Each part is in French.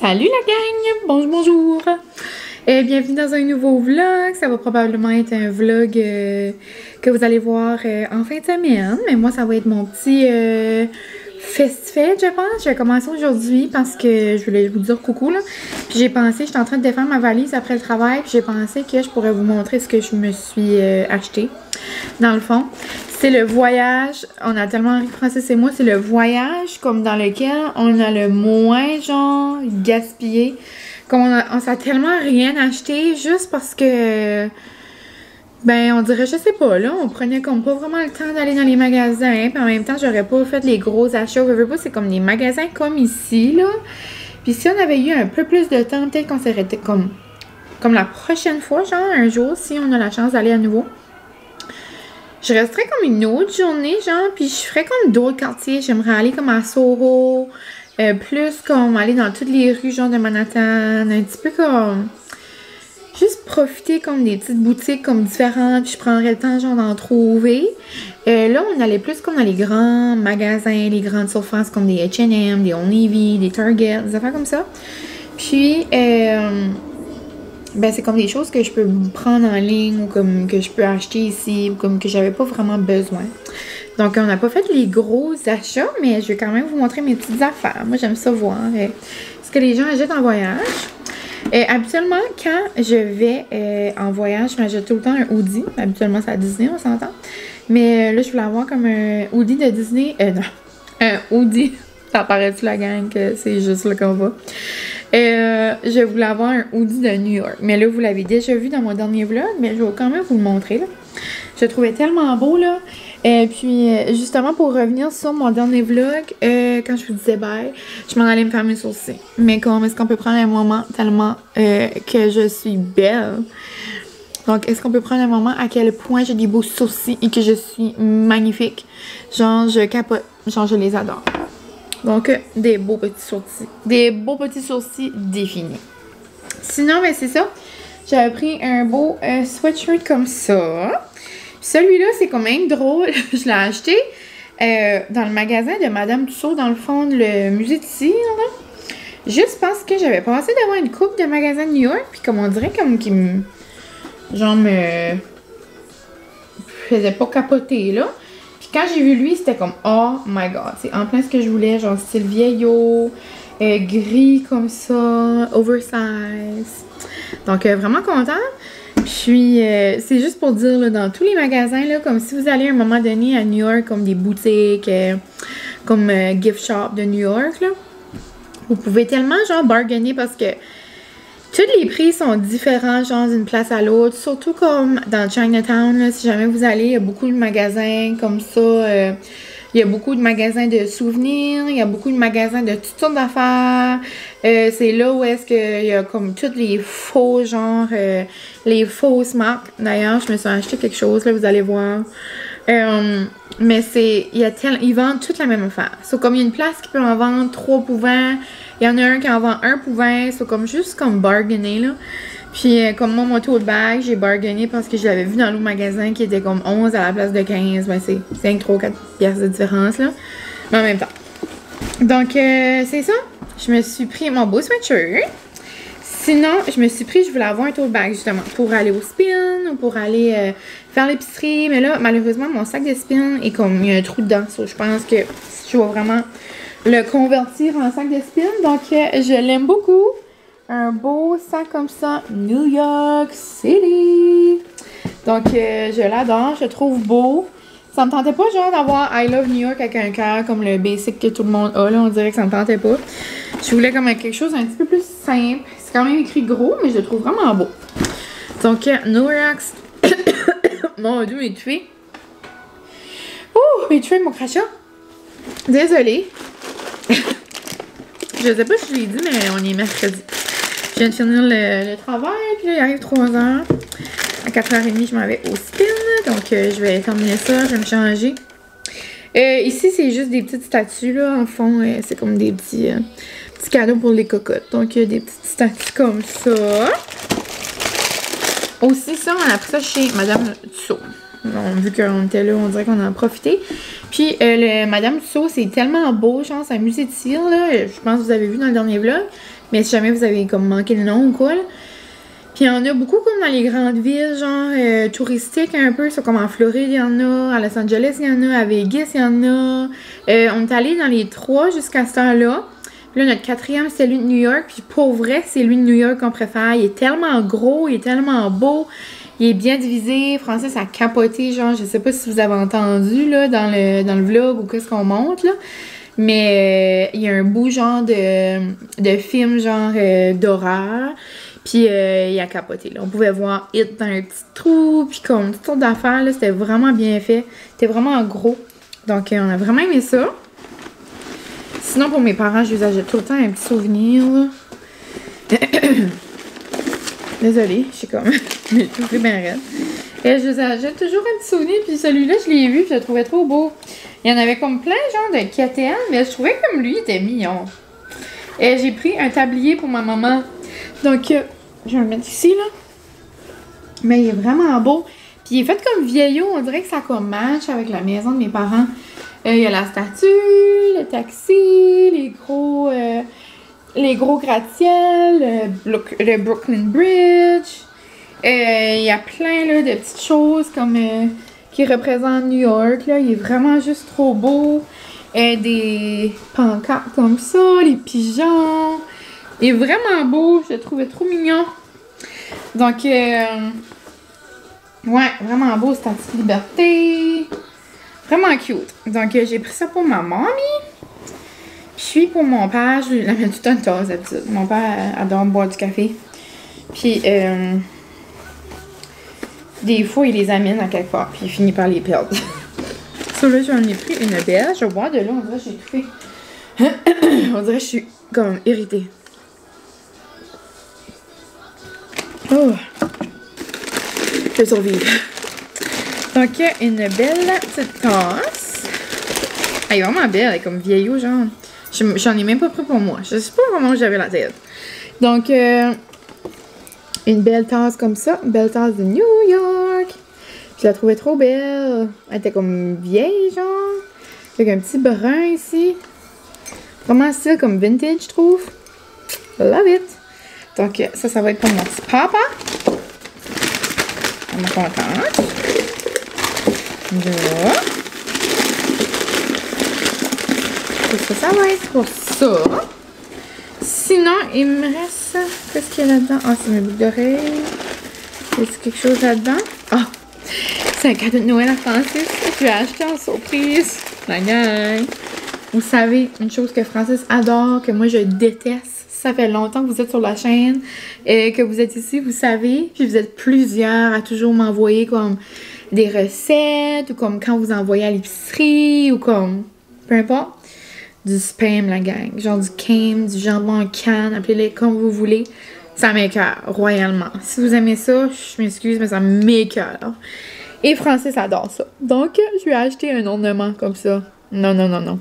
Salut la gang! Bonjour! Bienvenue dans un nouveau vlog. Ça va probablement être un vlog que vous allez voir en fin de semaine. Mais moi, ça va être mon petit fest-fête, je pense. Je vais commencer aujourd'hui parce que je voulais vous dire coucou, là. Puis j'ai pensé, j'étais en train de défaire ma valise après le travail. Puis j'ai pensé que je pourrais vous montrer ce que je me suis acheté. Dans le fond, c'est le voyage. On a tellement ri, Francis et moi, c'est le voyage comme dans lequel on a le moins, genre, gaspillé. Comme on s'est tellement rien acheté juste parce que, ben, on dirait, je sais pas, là, on prenait comme pas vraiment le temps d'aller dans les magasins. Puis en même temps, j'aurais pas fait les gros achats. Je veux pas, c'est comme des magasins comme ici, là. Puis si on avait eu un peu plus de temps, peut-être qu'on serait comme la prochaine fois, genre, un jour, si on a la chance d'aller à nouveau. Je resterais comme une autre journée, genre, puis je ferais comme d'autres quartiers. J'aimerais aller comme à Soho, plus comme aller dans toutes les rues, genre, de Manhattan, un petit peu comme... Juste profiter comme des petites boutiques comme différentes, puis je prendrais le temps, genre, d'en trouver. Là, on allait plus comme dans les grands magasins, les grandes surfaces comme des H&M, des Old Navy, des Target, des affaires comme ça. Puis, ben, c'est comme des choses que je peux prendre en ligne ou comme que je peux acheter ici ou comme que j'avais pas vraiment besoin. Donc, on n'a pas fait les gros achats, mais je vais quand même vous montrer mes petites affaires. Moi, j'aime ça voir ce que les gens achètent en voyage. Habituellement, quand je vais en voyage, je m'achète tout le temps un hoodie. Habituellement, c'est à Disney, on s'entend. Mais là, je voulais avoir comme un hoodie de Disney. Non, un hoodie. Ça paraît-tu la gang que c'est juste là qu'on va? Je voulais avoir un hoodie de New York. Mais là, vous l'avez déjà vu dans mon dernier vlog, mais je vais quand même vous le montrer, là. Je le trouvais tellement beau, là. Puis, justement, pour revenir sur mon dernier vlog, quand je vous disais bye, je m'en allais me faire mes sourcils. Mais comment est-ce qu'on peut prendre un moment tellement que je suis belle? Donc, est-ce qu'on peut prendre un moment à quel point j'ai des beaux sourcils et que je suis magnifique? Genre, je capote. Genre, je les adore. Donc, des beaux petits sourcils. Des beaux petits sourcils définis. Sinon, ben c'est ça. J'avais pris un beau sweatshirt comme ça. Celui-là, c'est quand même drôle. Je l'ai acheté dans le magasin de Madame Tussaud, dans le fond, le musée de cire, là. Juste parce que j'avais pensé d'avoir une coupe de magasins de New York. Puis comme on dirait comme qu'il me... genre me... faisait pas capoter, là. Quand j'ai vu lui, c'était comme oh my god, c'est en plein ce que je voulais, genre style vieillot, gris comme ça, oversize. Donc vraiment contente. Puis c'est juste pour dire là, dans tous les magasins, là, comme si vous allez à un moment donné à New York, comme des boutiques, comme gift shop de New York, là, vous pouvez tellement genre bargainer parce que tous les prix sont différents, genre d'une place à l'autre, surtout comme dans Chinatown, là, si jamais vous allez, il y a beaucoup de magasins comme ça, il y a beaucoup de magasins de souvenirs, il y a beaucoup de magasins de toutes sortes d'affaires, c'est là où est-ce qu'il y a comme tous les faux, genre, les fausses marques. D'ailleurs, je me suis acheté quelque chose, là, vous allez voir. Mais c'est, ils vendent toute la même affaire. C'est comme il y a une place qui peut en vendre 3 pour 20. Il y en a un qui en vend 1 pour 20. C'est comme juste comme bargainer, là. Puis comme moi, mon tote bag, j'ai bargainé parce que je l'avais vu dans l'autre magasin qui était comme 11 à la place de 15. Ben c'est 5, 3, 4 piastres de différence, là. Mais en même temps. Donc c'est ça. Je me suis pris mon beau sweatshirt. Sinon, je me suis pris, je voulais avoir un tote bag justement pour aller au spin ou pour aller faire l'épicerie. Mais là, malheureusement, mon sac de spin est comme, il y a un trou dedans. So, je pense que je vais vraiment le convertir en sac de spin. Donc, je l'aime beaucoup. Un beau sac comme ça, New York City. Donc, je l'adore, je le trouve beau. Ça me tentait pas genre d'avoir I Love New York avec un cœur comme le basic que tout le monde a. Là, on dirait que ça me tentait pas. Je voulais comme quelque chose un petit peu plus simple. C'est quand même écrit gros, mais je le trouve vraiment beau. Donc, New York... Mon Dieu, mes tués. Ouh, mes tués, mon crachat. Désolée. Je sais pas si je l'ai dit, mais on est mercredi. Je viens de finir le travail, puis là, il arrive 3h. À 4h30, je m'en vais au spin. Donc, je vais terminer ça, je vais me changer. Ici, c'est juste des petites statues, là. En fond, c'est comme des petits cadeaux pour les cocottes. Donc, il y a des petites statues comme ça. Aussi, ça, on a pris ça chez Madame Tussaud. Vu qu'on était là, on dirait qu'on en a profité. Puis le Madame Tussauds, c'est tellement beau, genre, c'est un musée de cire, là. Je pense que vous avez vu dans le dernier vlog. Mais si jamais vous avez comme manqué le nom ou quoi, là. Puis il y en a beaucoup comme dans les grandes villes, genre touristiques un peu. C'est comme en Floride, il y en a. À Los Angeles, il y en a. À Vegas, il y en a. On est allé dans les 3 jusqu'à ce temps-là. Là, notre 4e, c'est lui de New York. Puis pour vrai, c'est lui de New York qu'on préfère. Il est tellement gros, il est tellement beau. Il est bien divisé. Francis a capoté, genre, je sais pas si vous avez entendu, là, dans le vlog ou qu'est-ce qu'on monte, là. Mais il y a un beau genre de film, genre, d'horreur. Puis il a capoté, là. On pouvait voir It dans un petit trou, puis comme toutes sortes d'affaires, là. C'était vraiment bien fait. C'était vraiment gros. Donc, on a vraiment aimé ça. Sinon, pour mes parents, je les achète tout le temps un petit souvenir, là. Désolée, je suis comme... mais tout fait bien raide. Et je les achète toujours un petit souvenir, puis celui-là, je l'ai vu, puis je le trouvais trop beau. Il y en avait comme plein, genre, de KTM, mais je trouvais comme lui, il était mignon. Et j'ai pris un tablier pour ma maman. Donc, je vais le mettre ici, là. Mais il est vraiment beau. Puis il est fait comme vieillot, on dirait que ça comme match avec la maison de mes parents. Il y a la statue, le taxi, les gros gratte-ciel, le Brooklyn Bridge. Il y a plein là, de petites choses comme qui représentent New York. Là. Il est vraiment juste trop beau. Des pancartes comme ça, les pigeons. Il est vraiment beau, je le trouvais trop mignon. Donc, ouais, vraiment beau, Statue de Liberté. Vraiment cute. Donc, j'ai pris ça pour ma mamie. Puis, pour mon père, je lui amène tout le temps une tasse d'habitude. Mon père adore boire du café. Puis, des fois, il les amène à quelque part, puis il finit par les perdre. Ça, là, j'en ai pris une belle. Je vais boire de là, on dirait que j'ai tout fait. On dirait que je suis comme irritée. Oh! Je vais survivre. Donc, une belle petite tasse. Elle est vraiment belle, elle est comme vieillot, genre. J'en ai même pas pris pour moi. Je sais pas comment j'avais la tête. Donc, une belle tasse comme ça. Une belle tasse de New York. Je la trouvais trop belle. Elle était comme vieille, genre. Avec un petit brun ici. Vraiment style comme vintage, je trouve. Love it. Donc, ça va être pour mon petit papa. On est contente. Là. Ça va être pour ça. Sinon, il me reste... Qu'est-ce qu'il y a là-dedans? Ah, c'est mes boucles d'oreilles. Y a-t-il quelque chose là-dedans? Ah! C'est un cadeau de Noël à Francis. Je l'ai acheté en surprise. La gang! Vous savez, une chose que Francis adore, que moi je déteste. Ça fait longtemps que vous êtes sur la chaîne, que vous êtes ici, vous savez. Puis vous êtes plusieurs à toujours m'envoyer comme des recettes, ou comme quand vous envoyez à l'épicerie, ou comme... Peu importe. Du spam, la gang. Genre du came, du jambon en canne, appelez-les comme vous voulez. Ça m'écoeure royalement. Si vous aimez ça, je m'excuse, mais ça m'écoeure. Et Francis adore ça. Donc, je lui ai acheté un ornement comme ça. Non, non, non, non.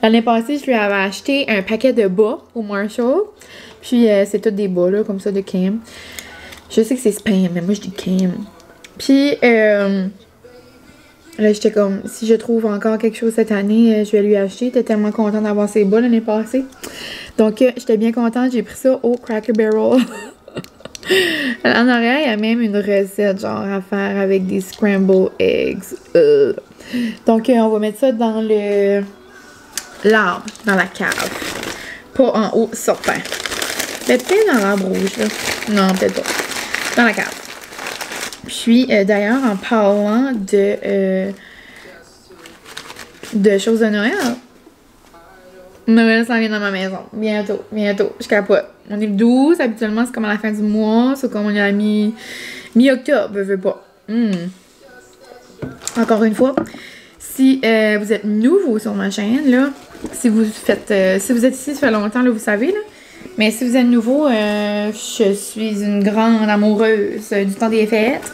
L'année passée, je lui avais acheté un paquet de bas au Marshall. Puis, c'est tous des bas, là, comme ça, de came. Je sais que c'est spam, mais moi, je dis came. Puis, là, j'étais comme, si je trouve encore quelque chose cette année, je vais lui acheter. J'étais tellement contente d'avoir ces bas l'année passée. Donc, j'étais bien contente. J'ai pris ça au Cracker Barrel. En arrière, il y a même une recette, genre, à faire avec des scrambled eggs. Donc, on va mettre ça dans l'arbre, dans la cave. Pas en haut, certain. Mais peut-être dans l'arbre rouge, là. Non, peut-être pas. Dans la cave. Puis, d'ailleurs, en parlant de choses de Noël, Noël s'en vient dans ma maison. Bientôt, bientôt. Je capote. On est le 12. Habituellement, c'est comme à la fin du mois. C'est comme on est à mi-octobre, je veux pas. Encore une fois, si vous êtes nouveau sur ma chaîne, là, si vous êtes ici, ça fait longtemps, là, vous savez, là. Mais si vous êtes nouveau, je suis une grande amoureuse du temps des fêtes.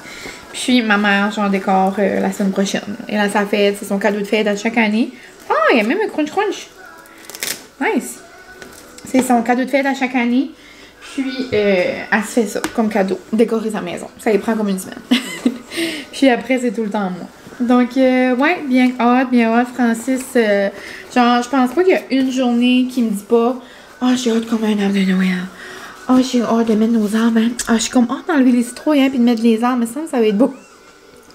Puis ma mère, j'en décore la semaine prochaine. Et là, sa fête, c'est son cadeau de fête à chaque année. Ah, il y a même un crunch crunch. Nice. C'est son cadeau de fête à chaque année. Puis, elle se fait ça comme cadeau, décorer sa maison. Ça lui prend comme une semaine. Puis, Puis après, c'est tout le temps moi. Donc, ouais, bien hâte, Francis. Genre, je pense pas qu'il y a une journée qui me dit pas « Ah, j'ai hâte comme un arbre de Noël. Ah, j'ai hâte de mettre nos arbres. Hein. Ah, je suis comme hâte d'enlever les citrouilles puis de mettre les arbres. Mais ça va être beau. »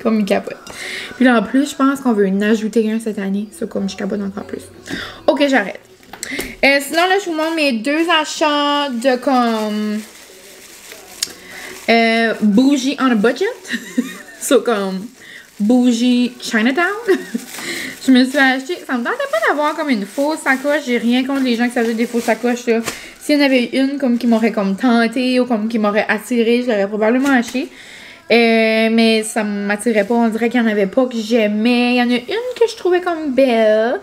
Comme il capote. Puis là, en plus, je pense qu'on veut en ajouter un cette année. C'est comme je capote encore plus. Ok, j'arrête. Sinon, là, je vous montre mes 2 achats de comme... bougie on a budget. So, comme... bougie Chinatown. Je me suis acheté... Ça me tentait pas d'avoir comme une fausse sacoche. J'ai rien contre les gens qui s'achètent des fausses sacoches, là. S'il y en avait une comme qui m'aurait comme tenté ou comme qui m'aurait attiré, je l'aurais probablement acheté. Mais ça m'attirait pas. On dirait qu'il y en avait pas que j'aimais. Il y en a une que je trouvais comme belle.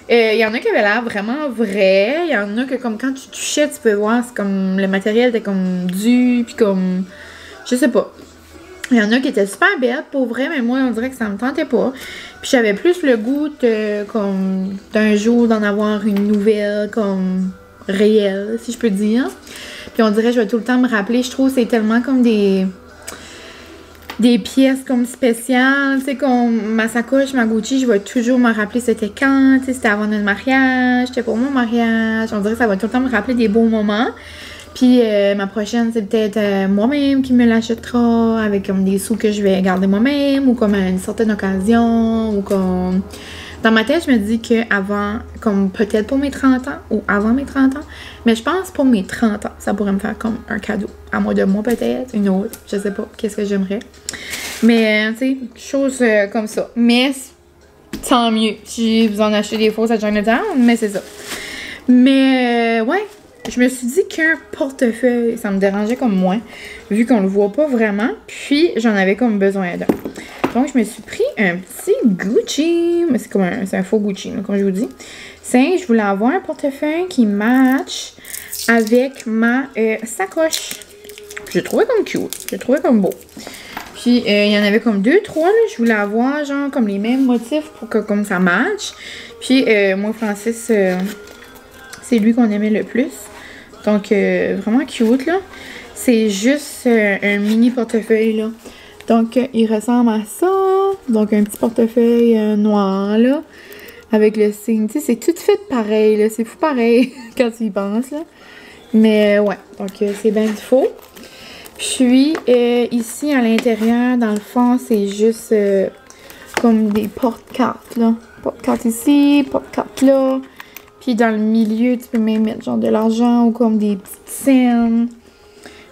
Il y en a qui avaient l'air vraiment vrai. Il y en a que comme quand tu touchais, tu peux voir, c'est comme le matériel était comme dur, puis comme... Je sais pas. Il y en a qui étaient super belles, pour vrai, mais moi, on dirait que ça me tentait pas. Puis j'avais plus le goût de, comme, d'un jour d'en avoir une nouvelle, comme, réelle, si je peux dire. Puis on dirait que je vais tout le temps me rappeler. Je trouve que c'est tellement comme des pièces comme spéciales, tu sais, comme ma sacoche, ma Gucci, je vais toujours me rappeler c'était quand, tu sais, c'était avant notre mariage, c'était pour mon mariage. On dirait que ça va tout le temps me rappeler des beaux moments. Puis ma prochaine, c'est peut-être moi-même qui me l'achètera avec comme des sous que je vais garder moi-même ou comme à une certaine occasion ou comme... Dans ma tête, je me dis qu'avant, comme peut-être pour mes 30 ans ou avant mes 30 ans, mais je pense pour mes 30 ans, ça pourrait me faire comme un cadeau. À moi de moi peut-être, une autre, je sais pas, qu'est-ce que j'aimerais. Mais, tu sais, choses comme ça. Mais, tant mieux si vous en achetez des fausses à Chinatown, mais c'est ça. Mais, ouais, je me suis dit qu'un portefeuille, ça me dérangeait comme moins, vu qu'on le voit pas vraiment, puis j'en avais comme besoin d'un. Donc, je me suis pris un petit Gucci. Mais c'est comme un faux Gucci, là, comme je vous dis. Je voulais avoir un portefeuille qui match avec ma sacoche. J'ai trouvé comme cute. J'ai trouvé comme beau. Puis, il y en avait comme 2, 3, là. Je voulais avoir, genre, comme les mêmes motifs pour que, comme ça match. Puis, moi, Francis, c'est lui qu'on aimait le plus. Donc, vraiment cute, là. C'est juste un mini portefeuille, là. Donc, il ressemble à ça. Donc, un petit portefeuille noir, là. Avec le signe. Tu sais, c'est tout fait pareil, là. C'est fou pareil quand tu y penses, là. Mais, ouais. Donc, c'est bien faux. Puis, ici, à l'intérieur, dans le fond, c'est juste comme des porte-cartes, là. Porte-cartes ici, porte-cartes là. Puis, dans le milieu, tu peux même mettre genre de l'argent ou comme des petites scènes.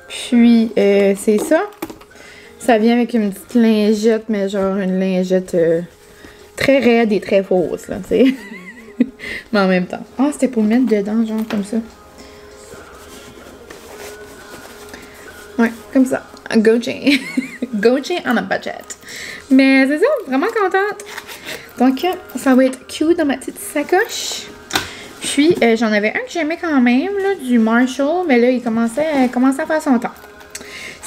Puis, c'est ça. Ça vient avec une petite lingette, mais genre une lingette très raide et très fausse, là, tu sais. Mais en même temps. Ah, c'était pour mettre dedans, genre comme ça. Ouais, comme ça. Gucci. Gucci on a budget. Mais c'est ça, vraiment contente. Donc, ça va être cute dans ma petite sacoche. Puis, j'en avais un que j'aimais quand même, là, du Marshall. Mais là, il commençait à faire son temps.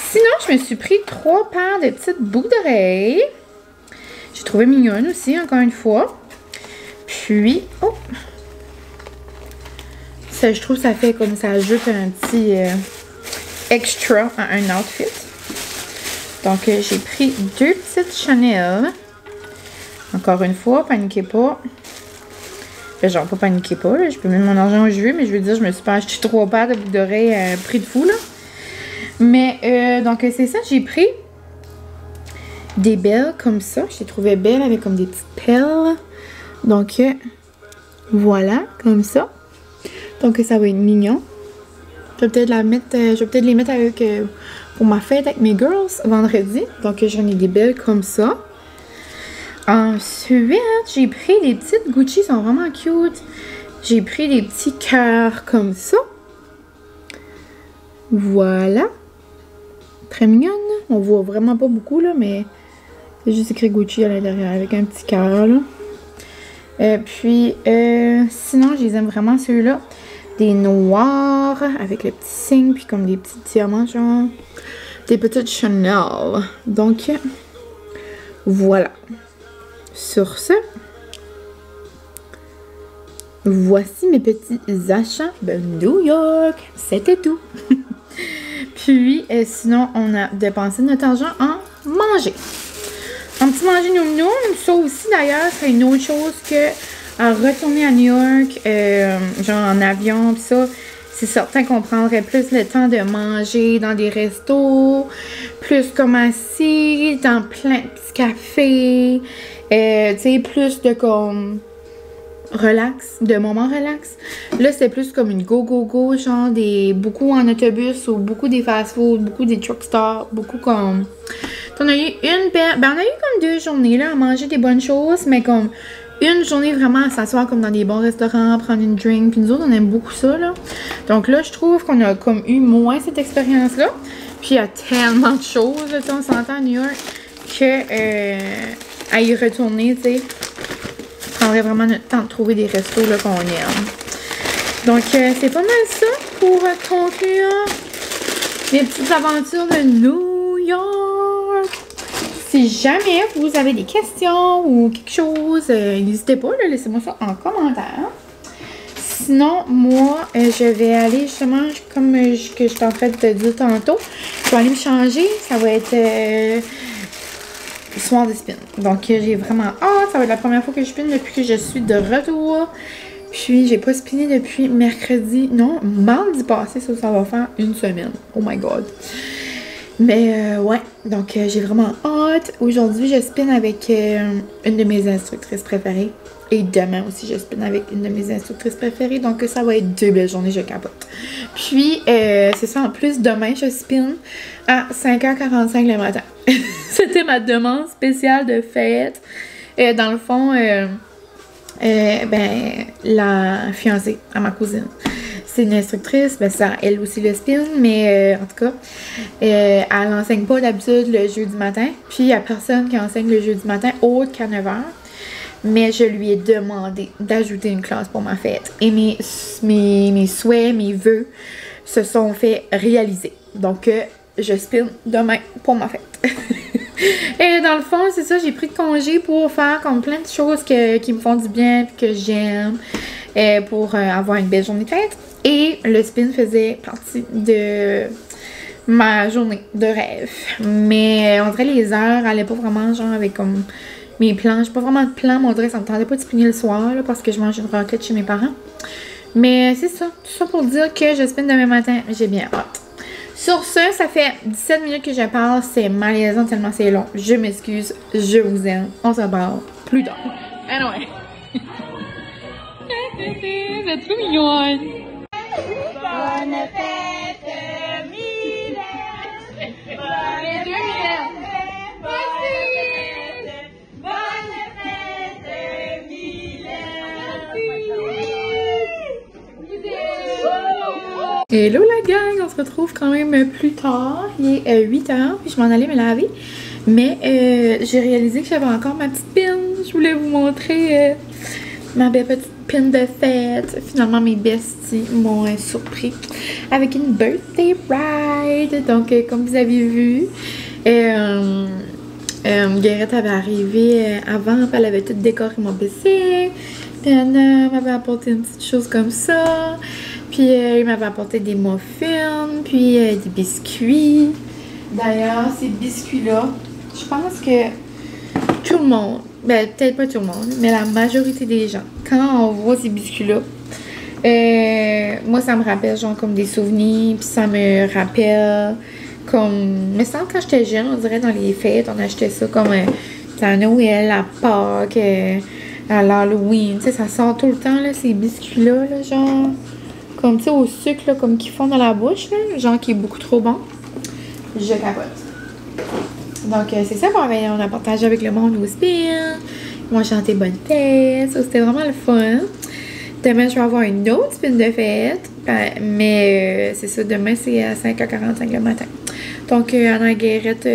Sinon, je me suis pris 3 paires de petites boucles d'oreilles. J'ai trouvé mignonne aussi, encore une fois. Puis, oh! Ça, je trouve que ça fait comme ça ajoute un petit extra à un outfit. Donc, j'ai pris 2 petites Chanel. Encore une fois, paniquez pas. Genre, pas paniquez pas, là. Je peux mettre mon argent où je veux, mais je veux dire, je me suis pas acheté 3 paires de boucles d'oreilles à un prix de fou, là. Mais, donc, c'est ça, j'ai pris des belles comme ça. Je les trouvais belles avec comme des petites perles. Donc, voilà, comme ça. Donc, ça va être mignon. Je vais peut-être les mettre avec, pour ma fête avec mes girls vendredi. Donc, j'en ai des belles comme ça. Ensuite, j'ai pris des petites Gucci, sont vraiment cute. J'ai pris des petits cœurs comme ça. Voilà. Très mignonne. On voit vraiment pas beaucoup, là, mais c'est juste écrit Gucci à l'intérieur avec un petit cœur, là. Puis, sinon, je les aime vraiment, ceux-là. Des noirs avec le petit signe, puis comme des petits diamants, genre. Des petites Chanel. Donc, voilà. Sur ce, voici mes petits achats de New York. C'était tout. Puis, sinon, on a dépensé notre argent en manger. En petit manger noum-noum. Ça aussi, d'ailleurs, c'est une autre chose que à retourner à New York, genre en avion, pis ça, c'est certain qu'on prendrait plus le temps de manger dans des restos, plus comme assis, dans plein de petits cafés, tu sais, plus de comme relax, de moments relax. Là, c'était plus comme une go, genre beaucoup en autobus ou beaucoup des fast-food, beaucoup des truck stores, beaucoup comme... On a eu on a eu comme 2 journées là à manger des bonnes choses, mais comme une journée vraiment à s'asseoir comme dans des bons restaurants, prendre une drink, puis nous autres on aime beaucoup ça là. Donc là je trouve qu'on a comme eu moins cette expérience là. Puis il y a tellement de choses, là, on s'entend à New York, que à y retourner, tu sais, on prendrait vraiment notre temps de trouver des restos là qu'on aime. Donc c'est pas mal ça pour conclure mes petites aventures de New York. Si jamais vous avez des questions ou quelque chose, n'hésitez pas, laissez-moi ça en commentaire. Sinon, moi, je vais aller justement, comme que j'étais en train de te dire tantôt, je vais aller me changer. Ça va être soir de spin. Donc, j'ai vraiment hâte. Ça va être la première fois que je spin depuis que je suis de retour. Puis, j'ai pas spiné depuis mercredi, non, mardi passé. Ça va faire une semaine. Oh my god. Mais ouais, donc j'ai vraiment hâte. Aujourd'hui, je spin avec une de mes instructrices préférées. Et demain aussi, je spin avec une de mes instructrices préférées. Donc ça va être 2 belles journées, je capote. Puis, c'est ça, en plus, demain, je spin à 5h45 le matin. C'était ma demande spéciale de fête. Dans le fond, ben, la fiancée à ma cousine. C'est une instructrice, ben ça, elle aussi le spin, mais en tout cas, elle n'enseigne pas d'habitude le jeudi matin. Puis il n'y a personne qui enseigne le jeudi matin autre qu'à 9h. Mais je lui ai demandé d'ajouter une classe pour ma fête. Et mes souhaits, mes vœux se sont fait réaliser. Donc je spin demain pour ma fête. Et dans le fond, c'est ça, j'ai pris de congé pour faire comme plein de choses qui me font du bien et que j'aime. Pour avoir une belle journée de fête. Et le spin faisait partie de ma journée de rêve. Mais on dirait les heures allaient pas vraiment genre avec comme mes plans. J'ai pas vraiment de plan, mais on dirait que ça me tentait pas de spinner le soir là, parce que je mange une raclette chez mes parents. Mais c'est ça. Tout ça pour dire que je spin demain matin. J'ai bien hâte. Sur ce, ça fait 17 minutes que je parle. C'est malaisant tellement c'est long. Je m'excuse. Je vous aime. On se barre plus tard. Anyway. C'est trop mignon. Bonne fête, Mylène. Bonne fête, Mylène. Hello la gang, on se retrouve quand même plus tard. Il est 8h, puis je m'en allais me laver. Mais j'ai réalisé que j'avais encore ma petite pin. Je voulais vous montrer ma belle petite pin de fête. Finalement, mes besties m'ont surpris avec une birthday ride. Donc, comme vous avez vu, Guérette avait arrivé avant, elle avait tout décoré mon PC. Puis Anna m'avait apporté une petite chose comme ça. Puis il m'avait apporté des muffins, puis des biscuits. D'ailleurs, ces biscuits-là, je pense que tout le monde, ben peut-être pas tout le monde, mais la majorité des gens, quand on voit ces biscuits-là, moi ça me rappelle genre comme des souvenirs, puis ça me rappelle comme, me semble quand j'étais jeune, on dirait dans les fêtes, on achetait ça comme à Noël, à Pâques, à l'Halloween, tu sais, ça sort tout le temps là, ces biscuits-là, là, genre, comme tu sais, au sucre, là, comme qui font dans la bouche, là, genre qui est beaucoup trop bon. Je capote. Donc, c'est ça qu'on a partagé avec le monde au spin. Moi, chanté bonne fête. Ça, c'était vraiment le fun. Demain, je vais avoir une autre spin de fête. Mais c'est ça, demain, c'est à 5h45 le matin. Donc, Anna Guérette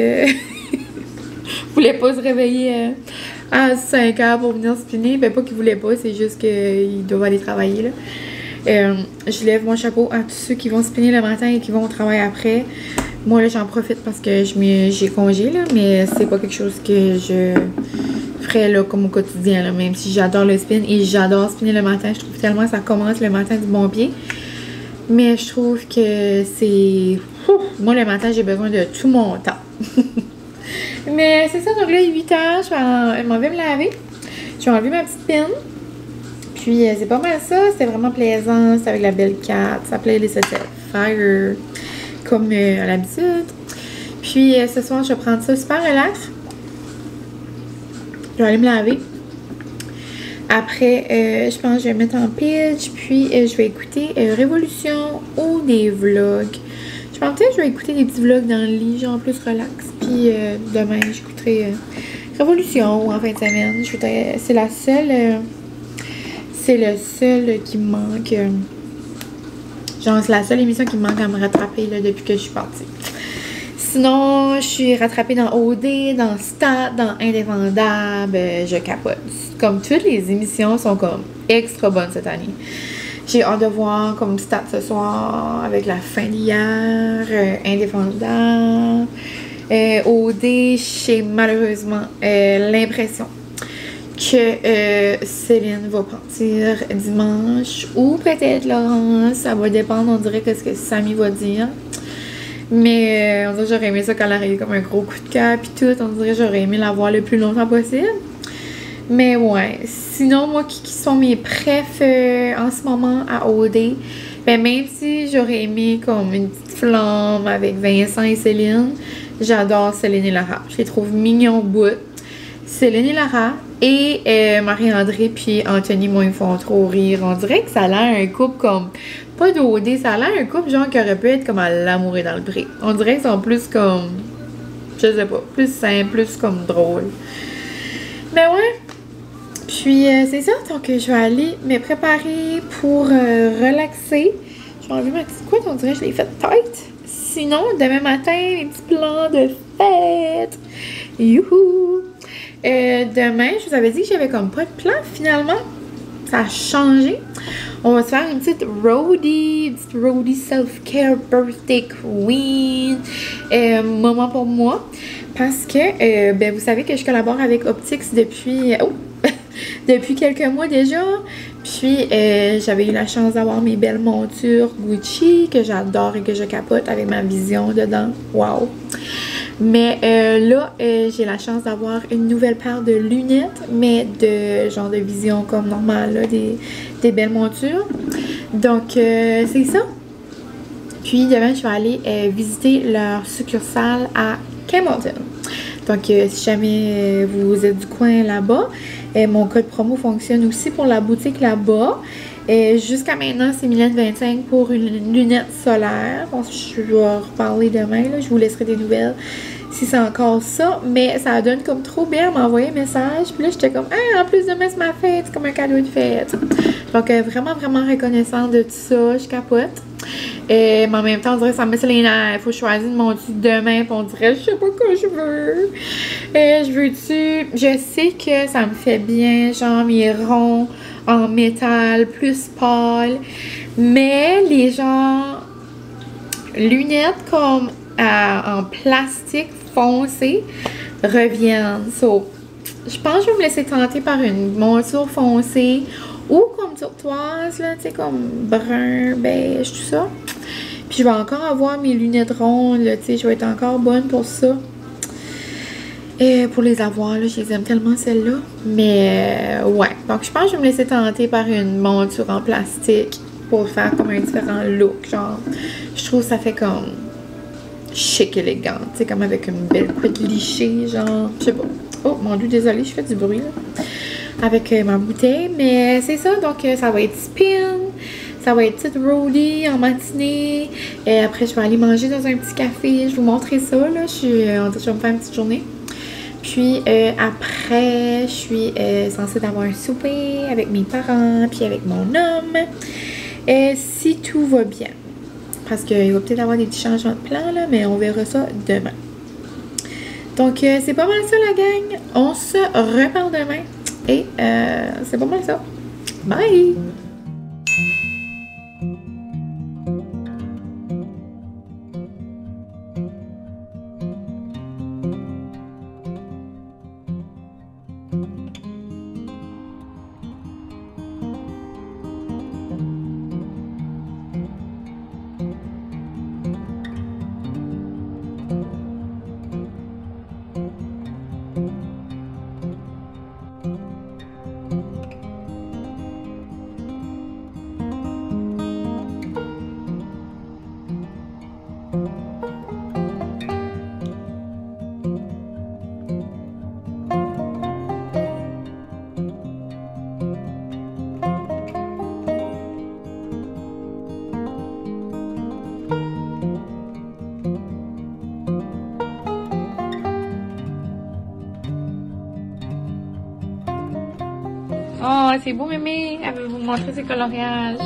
voulait pas se réveiller à 5h pour venir spinner. Ben, pas qu'il voulait pas, c'est juste qu'il doit aller travailler, là. Je lève mon chapeau à tous ceux qui vont spinner le matin et qui vont au travail après. Moi, là, j'en profite parce que j'ai congé, là, mais c'est pas quelque chose que je ferais, là, comme au quotidien, là, même si j'adore le spin et j'adore spinner le matin. Je trouve tellement que ça commence le matin du bon pied. Mais je trouve que c'est... Moi, le matin, j'ai besoin de tout mon temps. Mais c'est ça, donc là, il est 8h, je m'en vais me laver. Je vais enlever ma petite pine. Puis c'est pas mal ça, c'était vraiment plaisant, c'était avec la belle Cat, ça s'appelait les Fire, comme à l'habitude. Puis ce soir, je vais prendre ça super relax. Je vais aller me laver. Après, je pense que je vais mettre en pitch, puis je vais écouter Révolution ou des vlogs. Je pense peut-être que je vais écouter des petits vlogs dans le lit, genre plus relax. Puis demain, j'écouterai Révolution ou en fin de semaine. C'est la seule... c'est le seul qui me manque. Genre, c'est la seule émission qui me manque à me rattraper là, depuis que je suis partie. Sinon, je suis rattrapée dans OD, dans Stat, dans Indéfendable. Je capote. Comme toutes les émissions sont comme extra bonnes cette année. J'ai hâte de voir comme Stat ce soir avec la fin d'hier, Indéfendable. OD, j'ai malheureusement l'impression que Céline va partir dimanche ou peut-être Laurence, ça va dépendre, on dirait que ce que Samy va dire. Mais on dirait que j'aurais aimé ça quand elle aurait eu comme un gros coup de cœur puis tout, on dirait que j'aurais aimé la voir le plus longtemps possible. Mais ouais, sinon moi qui sont mes préfs en ce moment à OD, ben même si j'aurais aimé comme une petite flamme avec Vincent et Céline, j'adore Céline et Lara, je les trouve mignons au bout. Céline et Lara et Marie-André puis Anthony, moi, ils me font trop rire. On dirait que ça a l'air un couple comme... Pas d'OD, ça a l'air un couple genre qui aurait pu être comme à L'amour est dans le pré. On dirait qu'ils sont plus comme... Je sais pas, plus simple, plus comme drôle. Mais ouais. Puis c'est ça, donc je vais aller me préparer pour relaxer. Je vais enlever ma petite couette, on dirait que je l'ai faite tight. Sinon, demain matin, les petits plans de fête. Youhou! Demain, je vous avais dit que j'avais comme pas de plan. Finalement, ça a changé. On va se faire une petite roadie self-care birthday queen. Moment pour moi. Parce que, ben, vous savez que je collabore avec Optix depuis... depuis quelques mois déjà. Puis, j'avais eu la chance d'avoir mes belles montures Gucci que j'adore et que je capote avec ma vision dedans. Wow! Mais là, j'ai la chance d'avoir une nouvelle paire de lunettes, mais de genre de vision comme normale, là, des belles montures. Donc, c'est ça. Puis, demain, je vais aller visiter leur succursale à Campbellton. Donc, si jamais vous êtes du coin là-bas, mon code promo fonctionne aussi pour la boutique là-bas. Jusqu'à maintenant, c'est Mylène25 pour une lunette solaire. Bon, je vais reparler demain, là. Je vous laisserai des nouvelles si c'est encore ça. Mais ça donne comme trop bien à m'envoyer un message. Puis là, j'étais comme, ah, en plus demain, c'est ma fête. C'est comme un cadeau de fête. Donc, vraiment, vraiment reconnaissante de tout ça. Je capote. Mais en même temps, on dirait que ça me met sur les nerfs. Il faut choisir de mon demain. Puis on dirait, je sais pas quoi je veux. Je sais que ça me fait bien, genre mes ronds en métal plus pâle. Mais les gens lunettes comme en plastique foncé reviennent. So, je pense que je vais me laisser tenter par une monture foncée ou comme turquoise, là, tu sais, comme brun, beige, tout ça. Puis je vais encore avoir mes lunettes rondes, là, tu sais, je vais être encore bonne pour ça. Et pour les avoir, là, je les aime tellement celles-là. Mais ouais, donc je pense que je vais me laisser tenter par une monture en plastique pour faire comme un différent look, genre. Je trouve que ça fait comme chic, élégant, tu sais, comme avec une belle couette lichée, genre, je sais pas. Oh, mon Dieu, désolée, je fais du bruit, là. Avec ma bouteille, mais c'est ça, donc ça va être spin, ça va être petite roadie en matinée, et après je vais aller manger dans un petit café, je vais vous montrer ça, là, je vais me faire une petite journée. Puis après, je suis censée avoir un souper avec mes parents, puis avec mon homme, si tout va bien. Parce qu'il va peut-être avoir des petits changements de plan, là, mais on verra ça demain. Donc, c'est pas mal ça, la gang. On se reparle demain. Et c'est pas mal ça. Bye! c'est beau, mémé. Elle veut vous montrer ses coloriages.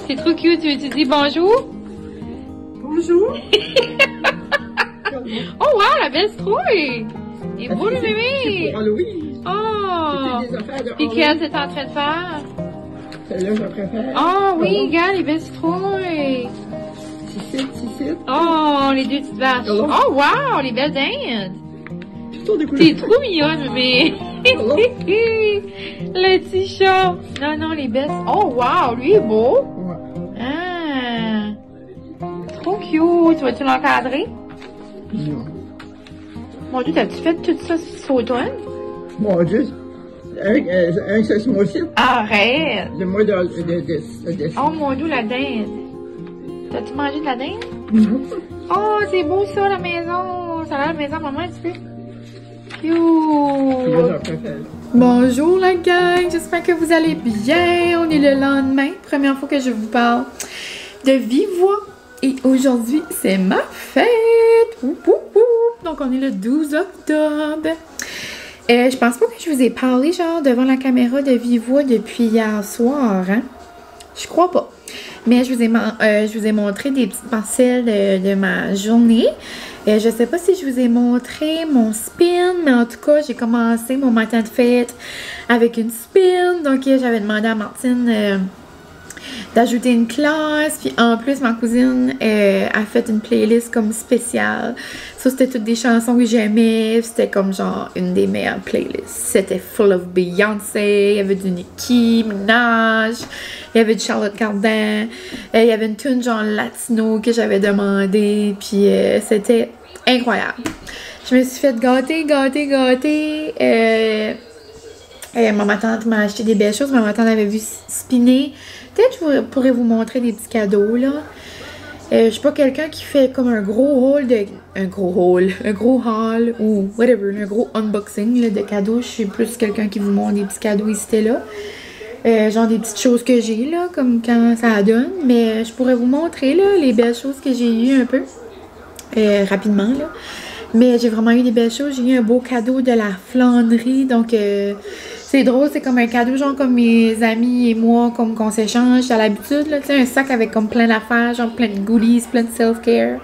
C'est trop cute. Tu dis bonjour? Bonjour. Oh, wow, la belle citrouille. Il est beau, le mémé. Pour Halloween. Oh. C'était des affaires de Puis Halloween. qu'elle est en train de faire? Celle-là, je préfère. Oh, oui, regarde, les belles citrouilles. Ici. Oh, les deux petites vaches. Oh. Oh, wow, les belles dindes. Toutes des couleurs. T'es trop mignonne, mémé. Oh. Le petit chat. Non, les belles. Oh, wow, lui est beau. Ouais. Ah. Trop cute. Tu vas-tu l'encadrer? Non. Mon Dieu, t'as-tu fait tout ça sur automne? Mon Dieu. Un c'est sur mon site. Arrête! Le mois de Oh mon Dieu, la dinde! T'as-tu mangé de la dinde? Non. Oh, c'est beau ça, la maison! Ça a l'air la maison, maman, un petit peu. Celle-là, Cute! je préfère. Bonjour la gang, j'espère que vous allez bien. On est le lendemain, première fois que je vous parle de vive voix. Et aujourd'hui, c'est ma fête! Oup, oup, oup. Donc, on est le 12 octobre. Je pense pas que je vous ai parlé, genre, devant la caméra de vive voix depuis hier soir, hein? Je crois pas. Mais je vous ai montré des petites parcelles de ma journée. Je sais pas si je vous ai montré mon spin, mais en tout cas, j'ai commencé mon matin de fête avec une spin. Donc, j'avais demandé à Martine d'ajouter une classe. Puis en plus, ma cousine a fait une playlist comme spéciale. Ça, c'était toutes des chansons que j'aimais. C'était comme genre une des meilleures playlists. C'était full of Beyoncé. Il y avait du Nicki Minaj. Il y avait du Charlotte Cardin. Il y avait une tune genre latino que j'avais demandé. Puis c'était incroyable. Je me suis fait gâter. Ma tante m'a acheté des belles choses. Ma tante avait vu spinner. Peut-être que je pourrais vous montrer des petits cadeaux, là. Je suis pas quelqu'un qui fait comme un gros haul ou whatever, un gros unboxing là, de cadeaux. Je suis plus quelqu'un qui vous montre des petits cadeaux ici et là. Genre des petites choses que j'ai, là, comme quand ça donne. Mais je pourrais vous montrer, là, les belles choses que j'ai eues un peu. Rapidement, là. Mais j'ai vraiment eu des belles choses. J'ai eu un beau cadeau de la Flandrie. Donc, c'est drôle. C'est comme un cadeau, genre comme mes amis et moi, comme qu'on s'échange à l'habitude. Tu sais, un sac avec comme plein d'affaires, genre plein de goodies, plein de self-care.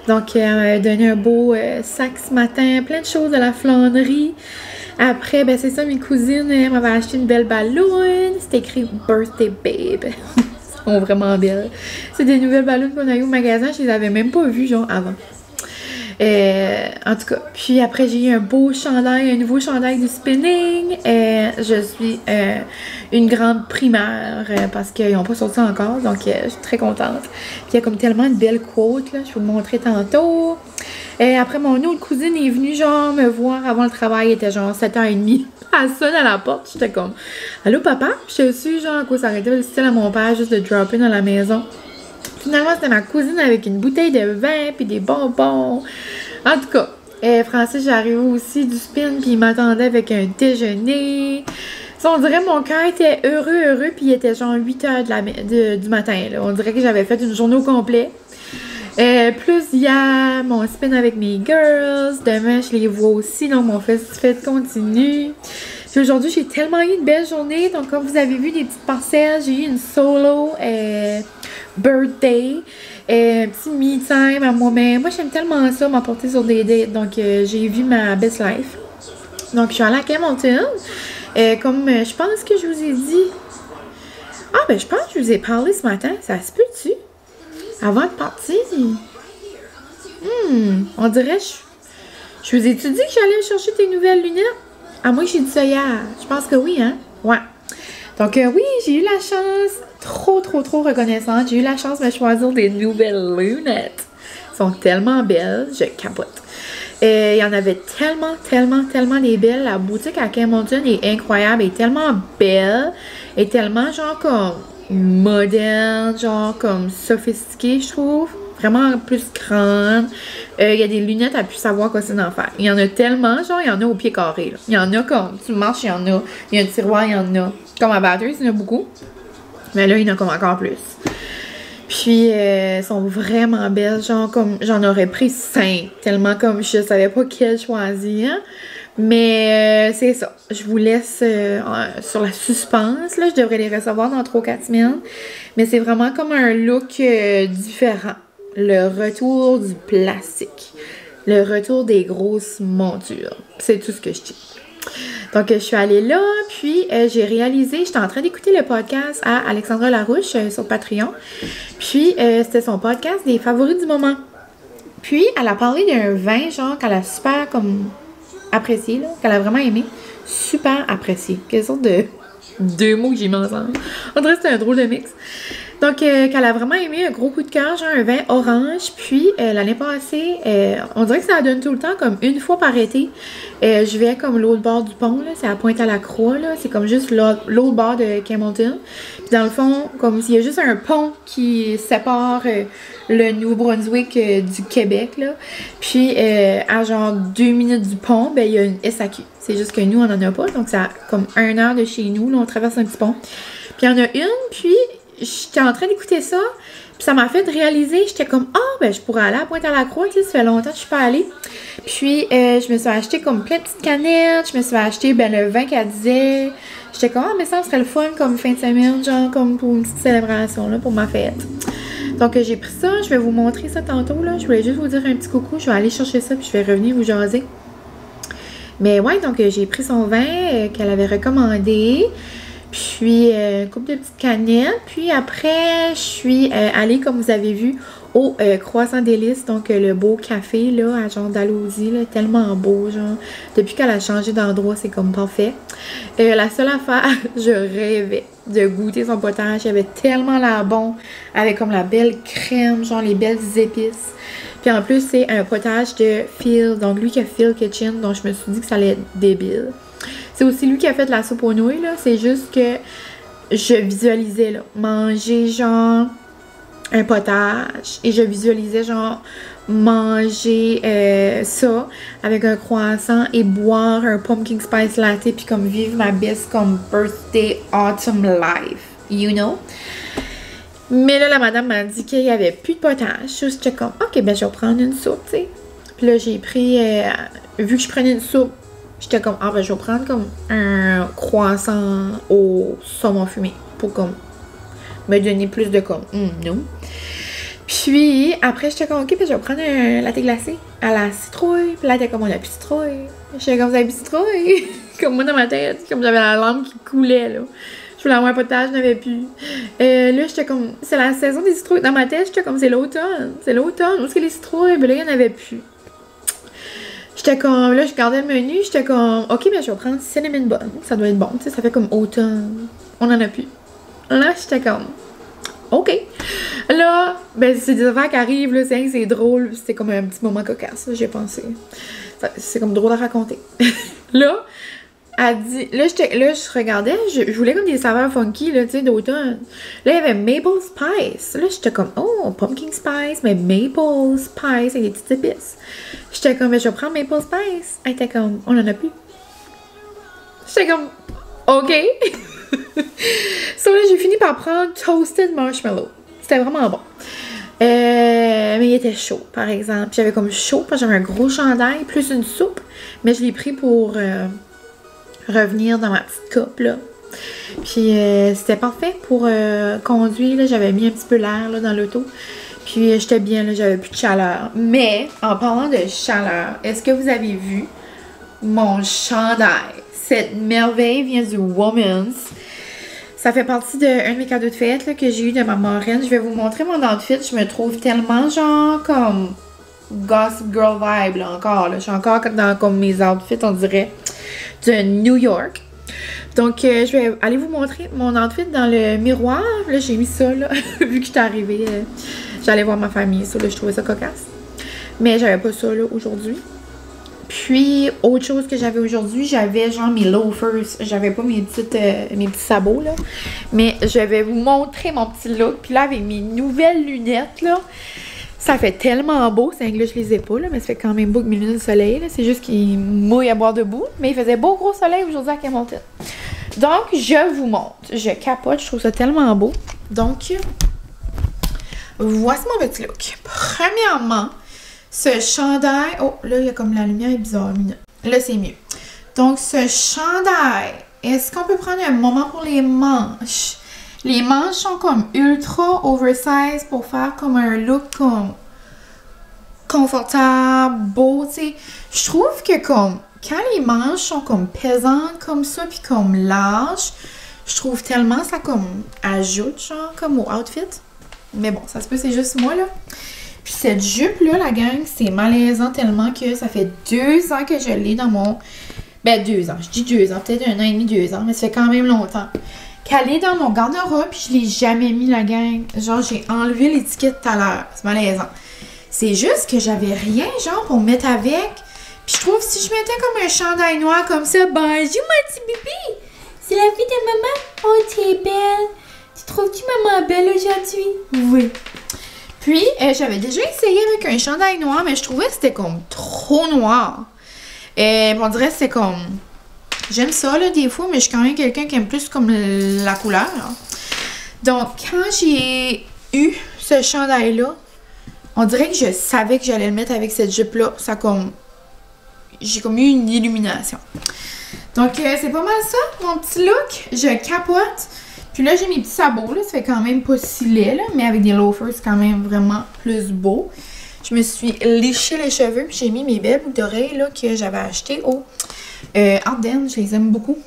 Donc, elle m'a donné un beau sac ce matin. Plein de choses de la Flandrie. Après, ben c'est ça, mes cousines m'avaient acheté une belle balloune. C'était écrit « Birthday Babe ». Elles sont vraiment belles. C'est des nouvelles ballons qu'on a eues au magasin. Je les avais même pas vues, genre, avant. En tout cas, puis après j'ai eu un beau chandail, un nouveau chandail du spinning. Je suis une grande primaire parce qu'ils n'ont pas sorti encore, donc je suis très contente. Puis il y a comme tellement de belles quotes, là, je vais vous le montrer tantôt. Après mon autre cousine est venue genre me voir avant le travail, il était genre 7h30. Elle sonne à la porte, j'étais comme « Allô papa? » Je suis genre, quoi, ça arrêtait le style à mon père juste de dropper dans la maison. Finalement, c'était ma cousine avec une bouteille de vin puis des bonbons. En tout cas, Francis, j'arrivais aussi du spin puis il m'attendait avec un déjeuner. On dirait mon cœur était heureux puis il était genre 8h du matin. Là. On dirait que j'avais fait une journée au complet. Plus hier, mon spin avec mes girls. Demain, je les vois aussi. Donc, mon fête continue. Puis aujourd'hui, j'ai tellement eu une belle journée. Donc, comme vous avez vu, des petites parcelles, j'ai eu une solo birthday. Petit me time à moi-même. Moi, j'aime tellement ça, m'apporter sur des dates. Donc, j'ai vu ma best life. Donc, je suis allée à Hamilton. Comme je pense que je vous ai dit. Ah, ben, je pense que je vous ai parlé ce matin. Ça se peut-tu? Avant de partir. On dirait, je vous ai-tu dit que j'allais chercher tes nouvelles lunettes? Ah, moi, j'ai dit ça hier. Je pense que oui, hein? Ouais. Donc, oui, j'ai eu la chance. Trop reconnaissante. J'ai eu la chance de choisir des nouvelles lunettes. Elles sont tellement belles. Je capote. Il y en avait tellement des belles. La boutique à Hamilton est incroyable. Elle est tellement belle. Elle est tellement, genre, comme moderne, genre, comme sophistiquée, je trouve. Vraiment plus grande. Il y a des lunettes à plus savoir quoi c'est d'en faire. Il y en a tellement, genre, il y en a au pied carré. Là. Il y en a comme, tu marches, il y en a. Il y a un tiroir, il y en a. Comme à Bathurst, il y en a beaucoup. Mais là, il y en a comme encore plus. Puis, elles sont vraiment belles. Genre, comme, j'en aurais pris 5. Tellement comme je savais pas quelle choisir. Mais c'est ça. Je vous laisse sur la suspense. Là. Je devrais les recevoir dans 3-4 semaines. Mais c'est vraiment comme un look différent. Le retour du plastique. Le retour des grosses montures. C'est tout ce que je dis. Donc, je suis allée là, puis j'ai réalisé, j'étais en train d'écouter le podcast à Alexandra Larouche sur Patreon. Puis, c'était son podcast des favoris du moment. Puis, elle a parlé d'un vin, genre, qu'elle a super, comme, apprécié, là, qu'elle a vraiment aimé. Super apprécié. Quelle sorte de deux mots que j'ai mis ensemble. On dirait que c'était un drôle de mix. Donc, qu'elle a vraiment aimé, un gros coup de cœur, genre un vin orange. Puis, l'année passée, on dirait que ça donne tout le temps, comme une fois par été. Je vais comme l'autre bord du pont, là, c'est à Pointe-à-la-Croix, là. C'est comme juste l'autre bord de Campbellton. Puis, dans le fond, comme s'il y a juste un pont qui sépare le Nouveau-Brunswick du Québec, là. Puis, à genre 2 minutes du pont, ben, il y a une SAQ. C'est juste que nous, on n'en a pas. Donc, c'est à comme 1 heure de chez nous, là, on traverse un petit pont. Puis, il y en a une, puis j'étais en train d'écouter ça, puis ça m'a fait réaliser, j'étais comme, ben je pourrais aller à Pointe-à-la-Croix, tu sais, ça fait longtemps que je suis pas allée. Puis, je me suis acheté comme plein de petites canettes, je me suis acheté, le vin qu'elle disait. J'étais comme, mais ça serait le fun comme fin de semaine, genre, comme pour une petite célébration, là, pour ma fête. Donc, j'ai pris ça, je vais vous montrer ça tantôt, là. Je voulais juste vous dire un petit coucou, je vais aller chercher ça, puis je vais revenir vous jaser. Mais ouais, donc, j'ai pris son vin qu'elle avait recommandé. Puis, une couple de petites canettes. Puis après, je suis allée, comme vous avez vu, au Croissant Délices. Donc, le beau café, là, à genre d'Alhousie, là, tellement beau, genre. Depuis qu'elle a changé d'endroit, c'est comme parfait. La seule affaire, je rêvais de goûter son potage. Il avait tellement l'air bon, avec comme la belle crème, genre les belles épices. Puis en plus, c'est un potage de Phil. Donc, lui qui a Phil Kitchen. Donc, je me suis dit que ça allait être débile. C'est aussi lui qui a fait la soupe aux nouilles, là. C'est juste que je visualisais, là, manger, genre, un potage. Et je visualisais, genre, manger ça avec un croissant et boire un pumpkin spice latte. Puis comme vivre ma best, comme birthday autumn life. You know? Mais là, la madame m'a dit qu'il n'y avait plus de potage. J'étais comme, OK, ben je vais prendre une soupe, tu sais. Puis là, j'ai pris, vu que je prenais une soupe, j'étais comme, ben je vais prendre comme un croissant au saumon fumé pour comme me donner plus de comme, non. Puis après, j'étais comme, OK, puis je vais prendre un latte glacé à la citrouille. Puis là, t'es comme, on a plus de citrouille. J'étais comme, vous avez plus de citrouille? Comme moi dans ma tête, comme j'avais la langue qui coulait, là. Je voulais avoir un potage, je n'avais plus. Là, j'étais comme, c'est la saison des citrouilles. Dans ma tête, j'étais comme, c'est l'automne. C'est l'automne. Où est-ce que les citrouilles? Puis là, il n'y en avait plus. J'étais comme, là, je regardais le menu, j'étais comme, OK, mais je vais prendre cinnamon bun. Ça doit être bon, tu sais, ça fait comme automne. On en a plus. Là, j'étais comme, OK. Là, ben, c'est des affaires qui arrivent, là, c'est drôle. C'était comme un petit moment cocasse, j'ai pensé. C'est comme drôle à raconter. Là, elle dit, là, je regardais, je voulais comme des saveurs funky, là, tu sais, d'automne. Là, il y avait maple spice. Là, j'étais comme, oh, pumpkin spice, mais maple spice avec des petites épices. J'étais comme, mais je vais prendre maple spice. Elle était comme, on en a plus. J'étais comme, OK. So là, j'ai fini par prendre toasted marshmallow. C'était vraiment bon. Mais il était chaud, par exemple. J'avais comme chaud, parce que j'avais un gros chandail, plus une soupe. Mais je l'ai pris pour revenir dans ma petite coupe, là. Puis c'était parfait pour conduire, là. J'avais mis un petit peu l'air, là, dans l'auto. Puis j'étais bien, là, j'avais plus de chaleur. Mais, en parlant de chaleur, est-ce que vous avez vu mon chandail? Cette merveille vient du Woman's. Ça fait partie d'un de mes cadeaux de fête là, que j'ai eu de ma marraine. Je vais vous montrer mon outfit. Je me trouve tellement genre comme Gossip Girl vibe là, encore. Là. Je suis encore dans comme mes outfits, on dirait, de New York. Donc, je vais aller vous montrer mon outfit dans le miroir. Là, j'ai mis ça, là, vu que j'étais arrivée. J'allais voir ma famille. Ça, là, je trouvais ça cocasse. Mais j'avais pas ça, là, aujourd'hui. Puis, autre chose que j'avais aujourd'hui, j'avais genre mes loafers. J'avais pas mes petits sabots, là. Mais je vais vous montrer mon petit look. Puis là, avec mes nouvelles lunettes, là, ça fait tellement beau. C'est que là, je les ai pas, là, mais ça fait quand même beau avec mes lunettes de soleil, là. C'est juste qu'il mouille à boire debout. Mais il faisait beau gros soleil aujourd'hui à Campbellton. Donc, je vous montre. Je capote, je trouve ça tellement beau. Donc, voici mon petit look. Premièrement, ce chandail... Oh, là, il y a comme la lumière est bizarre. Là, c'est mieux. Donc, ce chandail, est-ce qu'on peut prendre un moment pour les manches? Les manches sont comme ultra oversize pour faire comme un look comme confortable, beau, tu sais. Je trouve que comme quand les manches sont comme pesantes comme ça, puis comme larges, je trouve tellement ça comme ajoute, genre, comme au outfit. Mais bon, ça se peut, c'est juste moi, là. Puis cette jupe-là, la gang, c'est malaisant tellement que ça fait 2 ans que je l'ai dans mon... Ben, 2 ans. Je dis 2 ans, peut-être 1 an et demi, 2 ans, mais ça fait quand même longtemps. Qu'elle est dans mon garde-robe, puis je l'ai jamais mis, la gang. Genre, j'ai enlevé l'étiquette tout à l'heure. C'est malaisant. C'est juste que j'avais rien, genre, pour mettre avec. Puis je trouve que si je mettais comme un chandail noir comme ça, bonjour, ma petite bibi! C'est la fille de maman? Oh, t'es belle! Tu trouves-tu maman belle aujourd'hui? Oui. Puis, j'avais déjà essayé avec un chandail noir, mais je trouvais que c'était comme trop noir. On dirait que c'est comme... J'aime ça, là, des fois, mais je suis quand même quelqu'un qui aime plus comme la couleur. Donc, quand j'ai eu ce chandail-là, on dirait que je savais que j'allais le mettre avec cette jupe-là. Ça comme... J'ai comme eu une illumination. Donc, c'est pas mal ça, mon petit look. Je capote. Puis là, j'ai mes petits sabots, là. Ça fait quand même pas si laid, là. Mais avec des loafers, c'est quand même vraiment plus beau. Je me suis léché les cheveux. Puis j'ai mis mes belles boucles d'oreilles, là, que j'avais achetées au Ardennes. Je les aime beaucoup.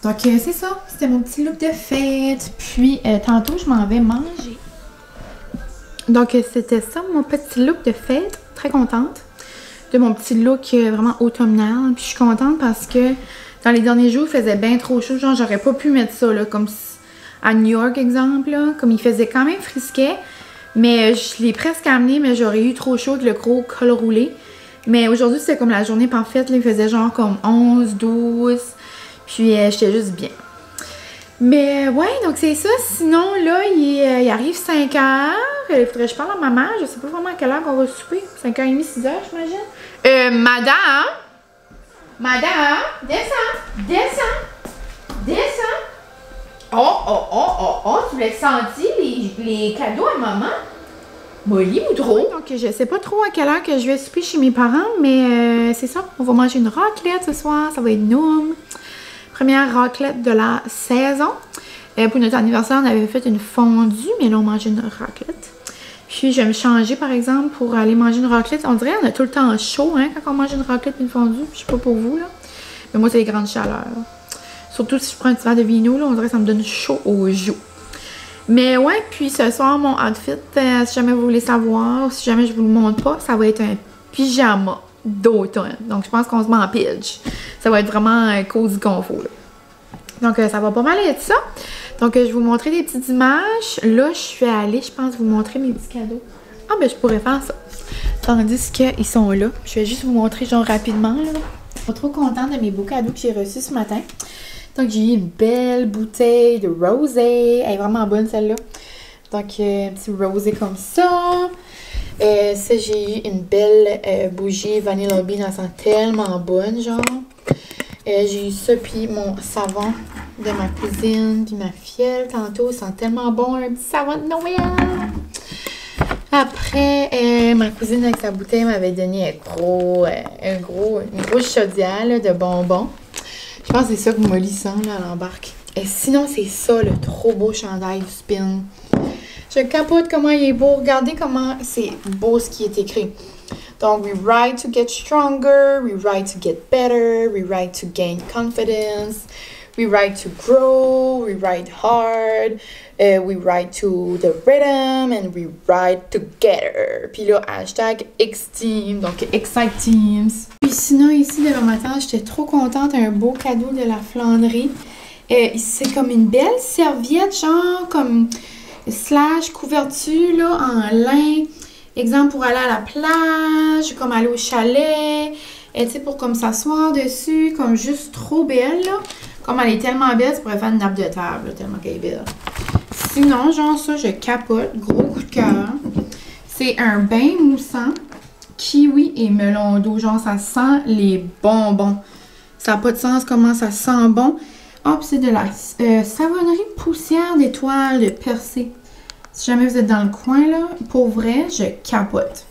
Donc, c'est ça. C'était mon petit look de fête. Puis, tantôt, je m'en vais manger. Donc, c'était ça, mon petit look de fête. Très contente de mon petit look vraiment automnal. Puis, je suis contente parce que dans les derniers jours, il faisait bien trop chaud. Genre, j'aurais pas pu mettre ça, là, comme à New York, exemple, là. Comme il faisait quand même frisquet. Mais je l'ai presque amené, mais j'aurais eu trop chaud avec le gros col roulé. Mais aujourd'hui, c'était comme la journée parfaite. Là, il faisait genre comme 11, 12. Puis, j'étais juste bien. Mais ouais, donc c'est ça. Sinon, là, il arrive 5 h. Il faudrait que je parle à maman. Je sais pas vraiment à quelle heure on va souper. 5h30, 6h, j'imagine. Madame! Madame! Descends! Descends! Descends! Oh! Tu l'as senti, les cadeaux à maman? Molly ou trop? Donc, je sais pas trop à quelle heure que je vais souper chez mes parents, mais c'est ça. On va manger une raclette ce soir. Ça va être noum. Première raclette de la saison. Pour notre anniversaire, on avait fait une fondue, mais là, on mangeait une raclette. Puis, je vais me changer, par exemple, pour aller manger une raclette. On dirait qu'on a tout le temps chaud, hein, quand on mange une raclette et une fondue. Je sais pas pour vous, là. Mais moi, c'est les grandes chaleurs. Là. Surtout si je prends un petit verre de vino, là, on dirait que ça me donne chaud aux joues. Mais ouais, puis ce soir, mon outfit, si jamais vous voulez savoir, si jamais je vous le montre pas, ça va être un pyjama d'automne. Donc, je pense qu'on se met en pitch. Ça va être vraiment cosy confort. Là. Donc, ça va pas mal être ça. Donc, je vais vous montrer des petites images. Là, je suis allée, je pense, vous montrer mes petits cadeaux. Ah, ben, je pourrais faire ça. Tandis qu'ils sont là. Je vais juste vous montrer, genre, rapidement, là. Je suis trop contente de mes beaux cadeaux que j'ai reçus ce matin. Donc, j'ai eu une belle bouteille de rosé. Elle est vraiment bonne, celle-là. Donc, un petit rosé comme ça. Ça, j'ai eu une belle bougie Vanilla Bean. Elle sent tellement bonne, genre. J'ai eu ça, puis mon savon de ma cousine, puis ma fiole, tantôt, sent tellement bon, un petit savon de Noël. Après, ma cousine, avec sa bouteille, m'avait donné une grosse chaudière là, de bonbons. Je pense que c'est ça que Molly sent, là, à l'embarque. Et sinon, c'est ça, le trop beau chandail du Spin. Je capote comment il est beau. Regardez comment c'est beau ce qui est écrit. Donc, we ride to get stronger, we ride to get better, we ride to gain confidence, we ride to grow, we ride hard, we ride to the rhythm, and we ride together. Puis là, hashtag X-Team, donc Excite Teams. Puis sinon, ici, demain matin, j'étais trop contente, un beau cadeau de la Flandrie. C'est comme une belle serviette, genre comme slash couverture, là, en lin. Exemple, pour aller à la plage, comme aller au chalet, et tu sais, pour comme s'asseoir dessus, comme juste trop belle, là. Comme elle est tellement belle, tu pourrais faire une nappe de table, là, tellement qu'elle est belle. Sinon, genre ça, je capote, gros coup de cœur. C'est un bain moussant, kiwi et melon d'eau, genre ça sent les bonbons. Ça n'a pas de sens comment ça sent bon. Ah, puis c'est de la savonnerie poussière d'étoiles de Percé. Si jamais vous êtes dans le coin, là, pour vrai, je capote.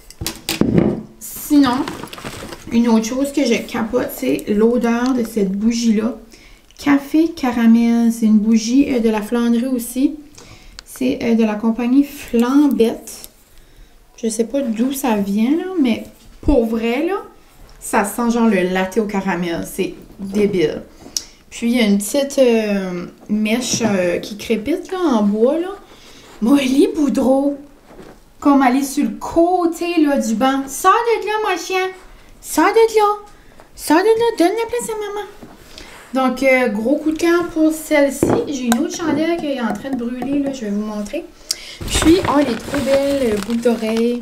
Sinon, une autre chose que je capote, c'est l'odeur de cette bougie-là. Café caramel. C'est une bougie de la Flandrie aussi. C'est de la compagnie Flambette. Je sais pas d'où ça vient, là, mais pour vrai, là, ça sent genre le latte au caramel. C'est débile. Puis, il y a une petite mèche qui crépite là, en bois, là. Molly Boudreau. Comme elle est sur le côté là, du banc. Sors de là, mon chien. Sors de là. Sors de là. Donne la place à maman. Donc, gros coup de cœur pour celle-ci. J'ai une autre chandelle qui est en train de brûler. Là, je vais vous montrer. Puis, oh, elle est trop belle. Boucle d'oreille.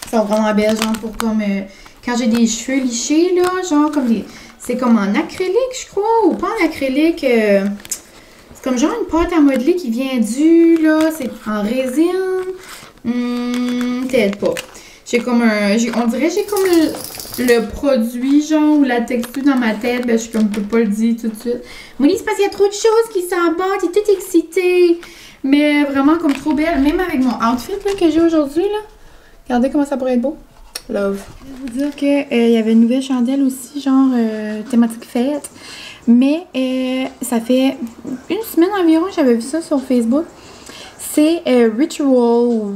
Elles sont vraiment belles, genre pour comme... quand j'ai des cheveux lichés, là, genre comme des... C'est comme en acrylique, je crois, ou pas en acrylique. C'est comme genre une pâte à modeler qui vient du, là, c'est en résine. Peut-être pas. J'ai comme un... on dirait que j'ai comme le produit, genre, ou la texture dans ma tête. Ben, je suis comme, peux pas le dire tout de suite. Molly, c'est parce qu'il y a trop de choses qui s'embattent. T'es toute excitée. Mais vraiment comme trop belle. Même avec mon outfit, là, que j'ai aujourd'hui, là. Regardez comment ça pourrait être beau. Love. Je vais vous dire qu'il y avait une nouvelle chandelle aussi, genre thématique fête. Mais ça fait une semaine environ, j'avais vu ça sur Facebook. C'est Ritual.